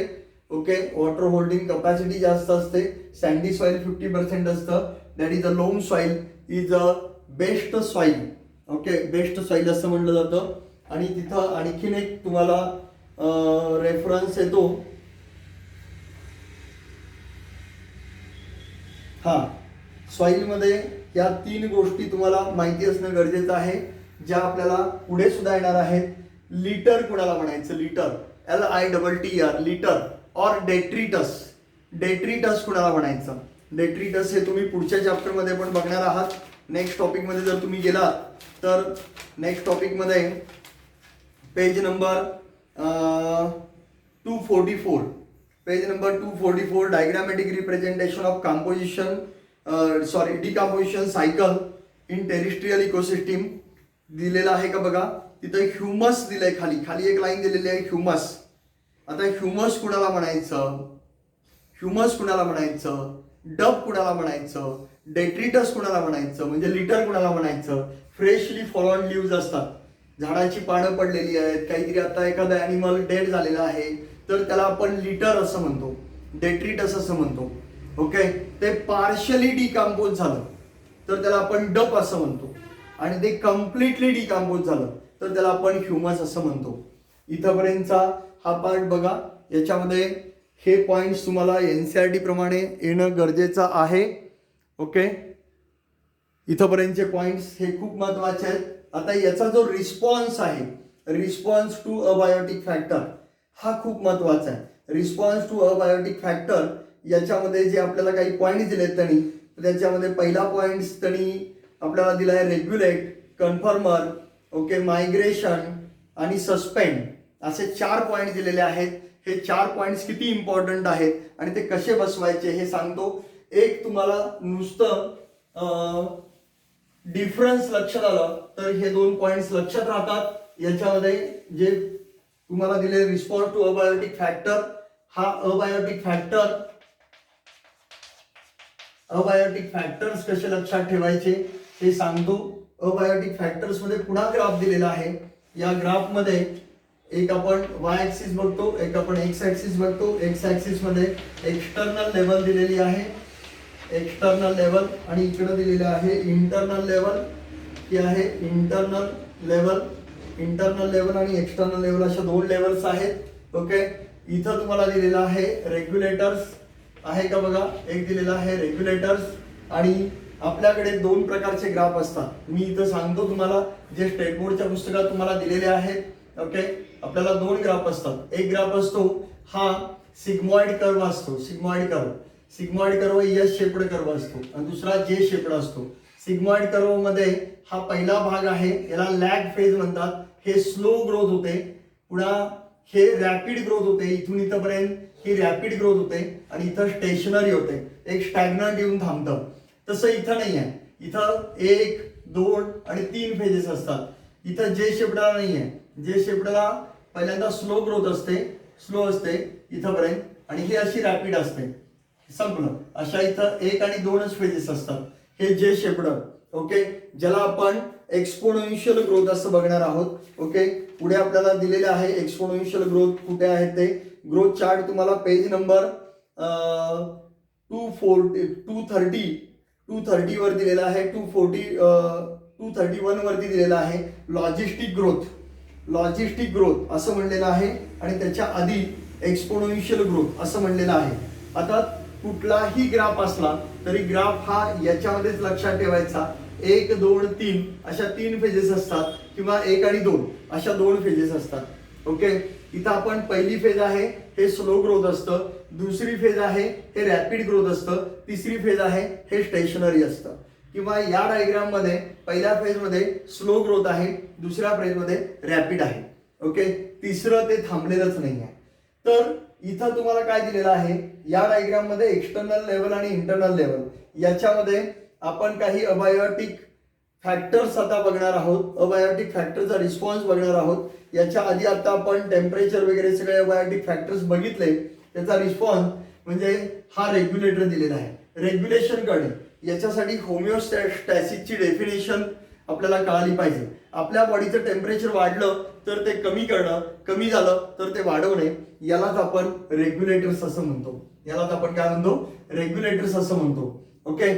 ओके, वॉटर होल्डिंग कॅपॅसिटी जास्त असते. सँडी सॉइल 50% असतं. That is a loam soil is a best soil. Okay, best soil असं म्हटलं जातं. आणि तिथं आणखीन एक तुम्हाला रेफरन्स येतो. हा सॉईलमध्ये या 3 गोष्टी तुम्हाला माहिती असणं गरजेचं आहे, ज्या आपल्याला पुढे सुद्धा येणार आहेत. लिटर कुणाला म्हणायचं, लिटर LITTER लिटर, और डेट्रिटस, डेट्रिटस कुणाला म्हणायचं. डेट्रिटस हे तुम्ही पुढच्या चॅप्टरमध्ये पण बघणार आहात. नेक्स्ट टॉपिकमध्ये जर तुम्ही गेलात तर नेक्स्ट टॉपिकमध्ये page number 244, page number 244 diagrammatic representation of decomposition cycle in terrestrial ecosystem दिलेला आहे का बघा. तिथे ह्युमस दिलंय, खाली खाली एक लाईन दिलेली आहे ह्युमस. आता ह्युमस कुणाला म्हणायचं, ह्युमस कुणाला म्हणायचं, डब कुणाला म्हणायचं, डेट्रिटस कुणाला म्हणायचं, म्हणजे लिटर कुणाला म्हणायचं. फ्रेशली फॉलन लिव्ज असतात, झाडाची पानं पडलेली आहेत, काहीतरी आता एखादा ॲनिमल डेड झालेला आहे तर त्याला आपण लिटर असं म्हणतो, डेट्रिटस असं म्हणतो. ओके, ते पार्शली डिकम्पोज झालं तर त्याला आपण डब असं म्हणतो, आणि ते कम्प्लिटली डिकम्पोज झालं तर त्याला आपण ह्युमस असं म्हणतो. इथंपर्यंतचा हा पार्ट बघा. याच्यामध्ये हे पॉइंट्स तुम्हाला NCERT प्रमाणे येणं गरजेचं आहे. ओके, इथंपर्यंतचे पॉइंट्स हे खूप महत्वाचे आहेत. आता याचा जो रिस्पॉन्स आहे, रिस्पॉन्स टू अबायोटिक फॅक्टर, हा खूप महत्वाचा आहे. रिस्पॉन्स टू अबायोटिक फॅक्टर याच्यामध्ये जे आपल्याला काही पॉइंट्स दिलेत त्यांनी, त्याच्यामध्ये पहिला पॉइंट्स त्यांनी आपल्याला दिला आहे रेग्युलेट, कन्फर्मर, ओके, मायग्रेशन आणि सस्पेंड, असे 4 पॉइंट दिलेले आहेत. हे 4 पॉइंट्स किती इम्पॉर्टंट आहेत आणि ते कसे बसवायचे हे सांगतो. एक तुम्हाला नुसतं डिफरन्स लक्षात आलं तर हे 2 पॉइंट्स लक्षात राहतात. याच्यामध्ये जे तुम्हाला दिले रिस्पॉन्स टू अबायोटिक फॅक्टर, हा अबायोटिक फॅक्टर्स कसे लक्षात ठेवायचे हे सांगतो. अबायोटिक फॅक्टर्स मध्ये पुन्हा ग्राफ दिलेला आहे. या ग्राफ मध्ये एक आपण y ऍक्सिस बघतो, एक आपण x ऍक्सिस बघतो. x ऍक्सिस मध्ये एक्सटर्नल लेवल दिलेली आहे, एक्सटर्नल लेवल, आणि इकडे दिलेलं आहे इंटरनल लेवल. ही आहे इंटरनल लेवल, इंटरनल लेवल आणि एक्सटर्नल लेवल अशा 2 लेवल्स आहेत. ओके, इथं तुम्हाला दिलेलं आहे रेग्युलेटर्स, आहे का बघा. एक दिलेला आहे रेग्युलेटर्स, आणि आपल्याकडे 2 प्रकारचे ग्राफ असतात. मी इथं सांगतो तुम्हाला, जे स्टेट बोर्डच्या पुस्तकात तुम्हाला दिलेले आहेत. ओके, आपल्याला 2 ग्राफ असतात. एक ग्राफ असतो हा सिग्मॉइड कर्व असतो, sigmoid curve S shaped curve असतो, आणि दुसरा जे शेप्ड असतो. सिग्मॉइड कर्व मध्ये हा पहिला भाग आहे, याला लॅग फेज म्हणतात. हे स्लो ग्रोथ होते, पुन्हा हे रॅपिड ग्रोथ होते. इथून इथपर्यंत ही रॅपिड ग्रोथ होते आणि इथं स्टेशनरी होते, एक स्टॅग्नंट येऊन थांबतं. तसं इथं नाही आहे. इथं 1, 2 आणि 3 फेजेस असतात. इथं जे शेपडाला नाही आहे. जे शेपडाला पहिल्यांदा स्लो ग्रोथ असते, स्लो असते इथंपर्यंत, आणि ही अशी रॅपिड असते. संपलं. अशा इथं 1 आणि 2च फेजेस असतात. हे जे शेपड, ओके, ज्याला आपण एक्सपोनेन्शियल ग्रोथ असं बघणार आहोत. ओके, पुढे आपल्याला दिलेले आहे एक्सपोनेन्शियल ग्रोथ कुठे आहे ते. ग्रोथ चार्ट तुम्हाला पेज नंबर 230 वर दिलेला आहे, 231 वरती दिलेला आहे. लॉजिस्टिक ग्रोथ असं म्हणलेलं आहे, आणि त्याच्या आधी एक्सपोनेन्शियल ग्रोथ असं म्हणलेलं आहे. आता कुठलाही ग्राफ असला तरी ग्राफ हा याच्यामध्येच लक्षात ठेवायचा. 1, 2, 3 अशा 3 फेजेस असतात, किंवा 1 आणि 2 अशा 2 फेजेस असतात. ओके, इथं आपण पहिली फेज आहे हे स्लो ग्रोथ असतं, दुसरी फेज आहे हे रॅपिड ग्रोथ असतं, तिसरी फेज आहे हे स्टेशनरी असतं. किंवा या डायग्राम मध्ये पहिल्या फेज मध्ये स्लो ग्रोथ आहे, दुसऱ्या फेज मध्ये रॅपिड आहे. ओके, तिसरं ते थांबलेलंच नाही आहे. तर इथं तुम्हाला काय दिलेलं आहे, या डायग्राम मध्ये एक्सटर्नल लेवल आणि इंटरनल लेवल याच्यामध्ये आपण काही अबायोटिक फॅक्टर्स आता बघणार आहोत. अबायोटिक फॅक्टरचा रिस्पॉन्स बघणार आहोत. याच्या आधी आता आपण टेम्परेचर वगैरे सगळे अबायोटिक फॅक्टर्स बघितले, त्याचा रिस्पॉन्स म्हणजे हा रेग्युलेटर दिलेला आहे. रेग्युलेशन कडे याच्यासाठी होमिओस्टॅसिसची डेफिनेशन आपल्याला कळाली पाहिजे. आपल्या बॉडीचं टेम्परेचर वाढलं तर ते कमी करणं, कमी झालं तर ते वाढवणे, यालाच आपण रेग्युलेटर्स असं म्हणतो. यालाच आपण काय म्हणतो, रेग्युलेटर्स असं म्हणतो. ओके,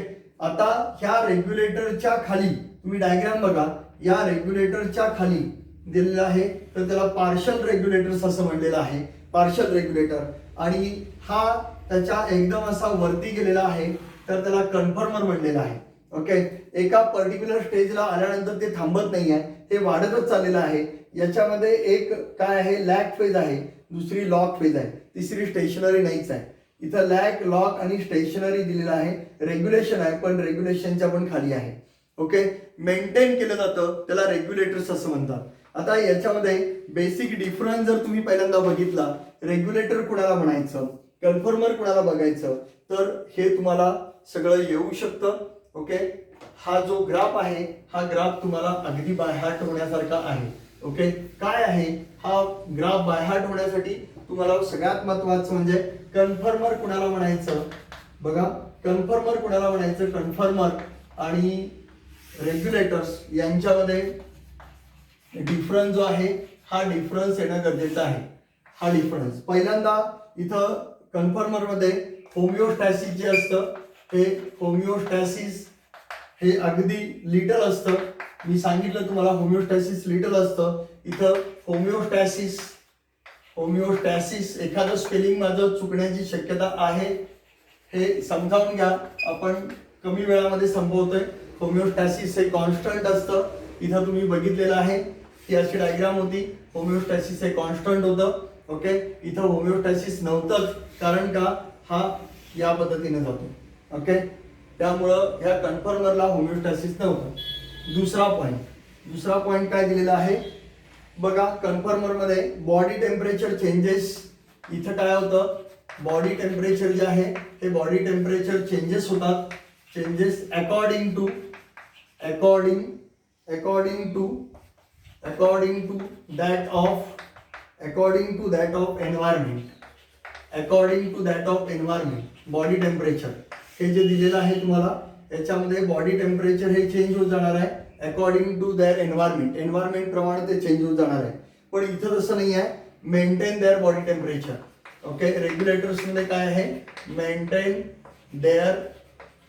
आता ह्या रेग्युलेटरच्या खाली तुम्ही डायग्राम बघा. या रेग्युलेटरच्या खाली दिलेलं आहे तर त्याला पार्शल रेग्युलेटर्स असं म्हणलेलं आहे, पार्शल रेग्युलेटर. आणि हा त्याच्या एकदम असा वरती गेलेला आहे, तर त्याला कन्फर्मर म्हणलेलं आहे. ओके, एका पर्टिक्युलर स्टेजला आल्यानंतर ते थांबत नाही आहे, हे वाढतच चाललेलं आहे. याच्यामध्ये एक काय आहे, लॅग फेज आहे, दुसरी लॉक फेज आहे, तिसरी स्टेशनरी नाहीच आहे. इथं लॅग, लॉक आणि स्टेशनरी दिलेलं आहे. रेग्युलेशन आहे पण रेग्युलेशनच्या पण खाली आहे. ओके, मेंटेन केलं जातं त्याला रेग्युलेटर्स असं म्हणतात. आता याच्यामध्ये बेसिक डिफरन्स जर तुम्ही पहिल्यांदा बघितला, रेग्युलेटर कुणाला म्हणायचं, कन्फर्मर कुणाला बघायचं, तर हे तुम्हाला सगळं येऊ शकतं. ओके, हा जो ग्राफ आहे हा ग्राफ तुम्हाला अगदी बायहार्ट होण्यासारखा आहे. ओके, काय आहे हा ग्राफ बायहार्ट होण्यासाठी तुम्हाला सगळ्यात महत्वाचं म्हणजे कन्फर्मर कुणाला म्हणायचं बघा. कन्फर्मर कुणाला म्हणायचं, कन्फर्मर आणि रेग्युलेटर्स यांच्यामध्ये डिफरन्स जो आहे हा डिफरन्स येणं गरजेचं आहे. हा डिफरन्स पहिल्यांदा इथं कन्फर्मर मध्ये होमिओस्टॅसिस जे असतं, हे होमिओस्टॅसिस हे अगदी लिटल असतं. मी सांगितलं तुम्हाला होमिओस्टॅसिस लिटल असतं. इथं होमिओस्टॅसिस, होमिओस्टॅसिस एखादं स्पेलिंग माझं चुकण्याची शक्यता आहे, हे समजावून घ्या. आपण कमी वेळामध्ये संपवतोय. होमिओस्टॅसिस हे कॉन्स्टंट असतं. इथं तुम्ही बघितलेलं आहे की अशी डायग्राम होती, होमिओस्टॅसिस हे कॉन्स्टंट होतं. ओके, इथं होमिओस्टॅसिस नव्हतंच, कारण का हा या पद्धतीने जातो. ओके, त्यामुळं ह्या कन्फर्मरला होमिओस्टॅसिस नव्हतं. दुसरा पॉईंट काय दिलेला आहे बघा. कन्फर्मर मध्ये बॉडी टेम्परेचर चेंजेस, इथं काय होतं, बॉडी टेम्परेचर जे आहे हे बॉडी टेम्परेचर चेंजेस होतात. Changes according to that of environment. Body temperature हे जे दिलेलं आहे तुम्हाला, याच्यामध्ये बॉडी टेम्परेचर हे चेंज होत जाणार आहे अकॉर्डिंग टू देअर एन्व्हायरमेंट प्रमाणे ते चेंज होत जाणार आहे. पण इथं तसं नाही आहे, maintain their body temperature. Okay, regulators मध्ये काय आहे, मेंटेन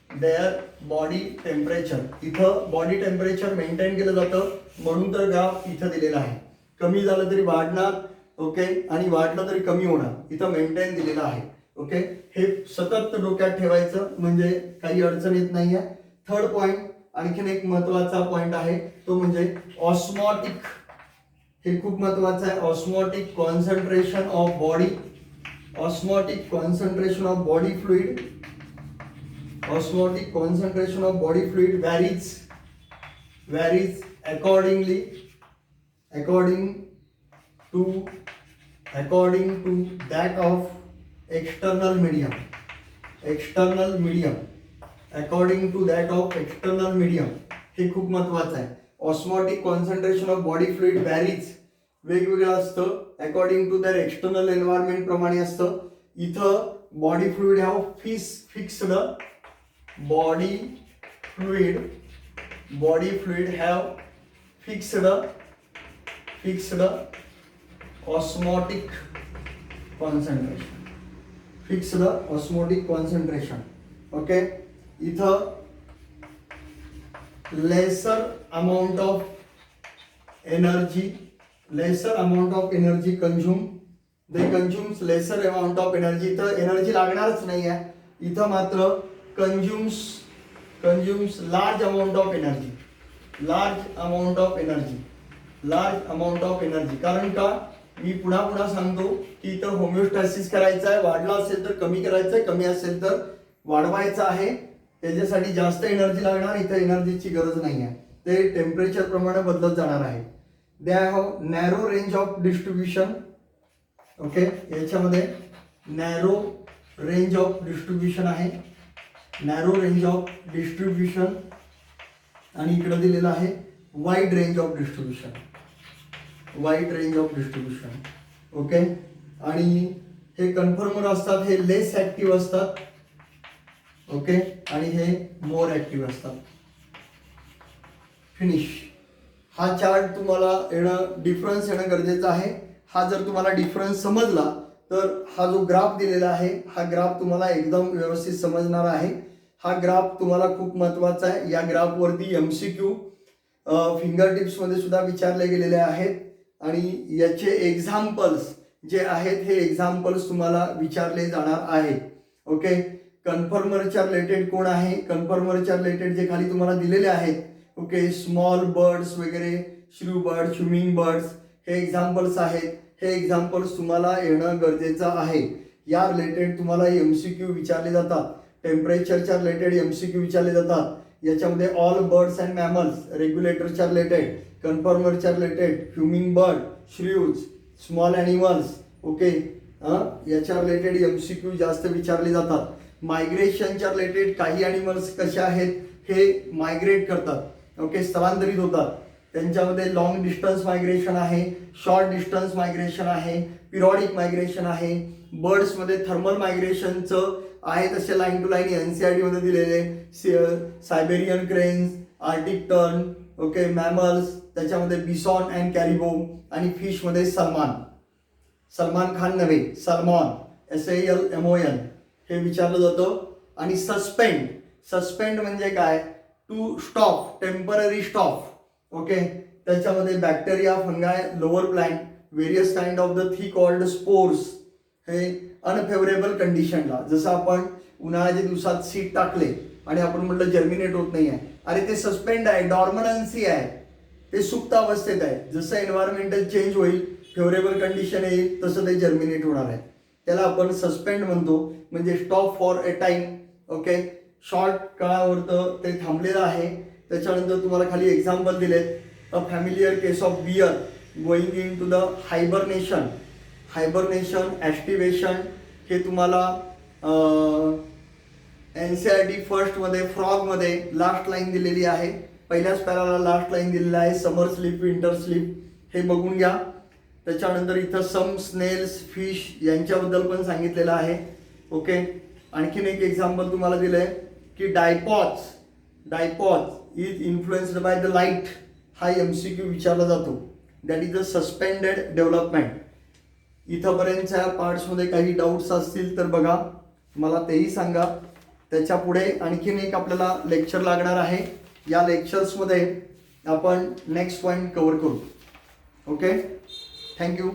देअर बॉडी टेम्परेचर. इथं बॉडी टेम्परेचर मेंटेन केलं जातं, म्हणून तर ग्राफ इथं दिलेला आहे. कमी झालं तरी वाढणार, ओके, आणि वाढलं तरी कमी होणार. इथं मेंटेन दिलेलं आहे. ओके, हे सतत डोक्यात ठेवायचं म्हणजे काही अडचण येत नाहीये. थर्ड पॉइंट, आणखीन एक महत्वाचा पॉइंट आहे तो म्हणजे ऑस्मॉटिक. हे खूप महत्वाचं आहे. Osmotic concentration of body fluid. Osmotic concentration of body fluid varies according to that of external medium. According to that of external medium. हे खूप महत्वाचं आहे. Osmotic concentration of body fluid varies, वेगवेगळं असतं according to that external environment प्रमाणे असतं. इथं body fluid have fixed body fluid have fixed osmotic concentration. Okay, इथं lesser amount of energy consume. They consumes lesser amount of energy. इथं energy लागणारच नाही आहे. इथं मात्र consumes large amount of energy. कारण का मी पुन्हा सांगतो की इथं होमिओस्टॅसिस करायचं आहे, वाढला असेल तर कमी करायचं आहे, कमी असेल तर वाढवायचं आहे. त्याच्यासाठी जास्त एनर्जी लागणार, इथं एनर्जीची गरज नाही आहे. ते टेम्परेचर प्रमाणे बदलत जाणार आहे. They have narrow range of distribution. Okay, याच्यामध्ये नॅरो रेंज ऑफ डिस्ट्रीब्युशन आहे, नॅरो रेंज ऑफ डिस्ट्रीब्युशन, आणि इकडे दिलेलं आहे wide range of distribution. Okay, आणि हे कन्फर्मर असतात, हे लेस ऍक्टिव्ह असतात. ओके, आणि हे मोर ऍक्टिव्ह असतात. फिनिश. हा चार्ट तुम्हाला डिफरन्स येणं गरजेचं आहे. हा जर तुम्हाला डिफरन्स समजला तर हा जो ग्राफ दिलेला आहे हा ग्राफ तुम्हाला एकदम व्यवस्थित समजणार आहे. हा ग्राफ तुम्हाला खूप महत्वाचा आहे. या ग्राफवरती MCQ फिंगर टिप्स मध्ये सुद्धा विचारले गेलेले आहेत, आणि याचे एक्झाम्पल्स जे आहेत हे एक्झाम्पल्स तुम्हाला विचारले जाणार आहेत. ओके, कन्फर्मरच्या रिलेटेड कोण आहे, कन्फर्मरच्या रिलेटेड जे खाली तुम्हाला दिलेले आहेत, ओके, स्मॉल बर्ड्स वगैरे, श्रू बर्ड, स्विमिंग बर्ड्स, हे एक्झाम्पल्स आहेत. हे एक्झाम्पल्स तुम्हाला येणं गरजेचं आहे. या रिलेटेड तुम्हाला MCQ विचारले जातात. टेम्परेचरच्या रिलेटेड MCQ विचारले जातात. याच्यामध्ये ऑल बर्ड्स अँड मॅमल्स, रेग्युलेटरच्या रिलेटेड, कन्फर्मरच्या related, humming bird, shrews, small animals, okay, याच्या रिलेटेड MCQ जास्त विचारले जातात. मायग्रेशनच्या रिलेटेड काही ॲनिमल्स कसे आहेत, हे मायग्रेट करतात, ओके, स्थलांतरित होतात. त्यांच्यामध्ये लॉंग डिस्टन्स मायग्रेशन आहे, शॉर्ट डिस्टन्स मायग्रेशन आहे, पिरियॉडिक मायग्रेशन आहे. बर्ड्समध्ये थर्मल मायग्रेशनचं आहे तसे लाईन टू लाईन NCERT मध्ये दिलेले, Siberian cranes, Arctic turn, okay, mammals, त्याच्यामध्ये बिसॉन अँड कॅरिबो, आणि फिशमध्ये सलमान खान नव्हे, सलमॉन, SALMON हे विचारलं जातं. आणि सस्पेंड म्हणजे काय, to stop, temporary stop, okay. त्याच्यामध्ये bacteria, fungi, lower plant, various kind of the thick called spores, हे अनफेवरेबल कंडिशनला, जसं आपण उन्हाळ्याच्या दिवसात सीड टाकले आणि आपण म्हटलं जर्मिनेट होत नाही आहे, अरे ते सस्पेंड आहे, डॉर्मनन्सी आहे, ते सुप्त अवस्थेत आहे. जसं एन्व्हायरमेंटल चेंज होईल, फेवरेबल कंडिशन येईल, तसं ते जर्मिनेट होणार आहे. त्याला आपण सस्पेंड म्हणतो, म्हणजे stop for a time, okay, short काळावरतं ते थांबलेलं आहे. त्याच्यानंतर तुम्हाला खाली एक्झाम्पल दिलेत. A familiar case of bear going in to the hibernation, activation, हे तुम्हाला NCERT फर्स्टमध्ये फ्रॉगमध्ये लास्ट लाईन दिलेली आहे. पहिल्याच पॅराला लास्ट लाईन दिलेली आहे, समर स्लीप, विंटर स्लीप, हे बघून घ्या. त्याच्यानंतर इथं सम स्नेल्स, फिश यांच्याबद्दल पण सांगितलेलं आहे, ओके. आणखीन एक एक्झाम्पल तुम्हाला दिलं आहे की diapause is influenced by the light, हा MCQ विचारला जातो. That is the suspended development. इथंपर्यंतच्या पार्ट्समध्ये काही डाऊट्स असतील तर बघा, मला तेही सांगा. त्याच्या पुढे आणखीन एक आपल्याला लेक्चर लागणार आहे. या लेक्चर्समध्ये आपण नेक्स्ट पॉईंट कव्हर करू, ओके. थँक्यू.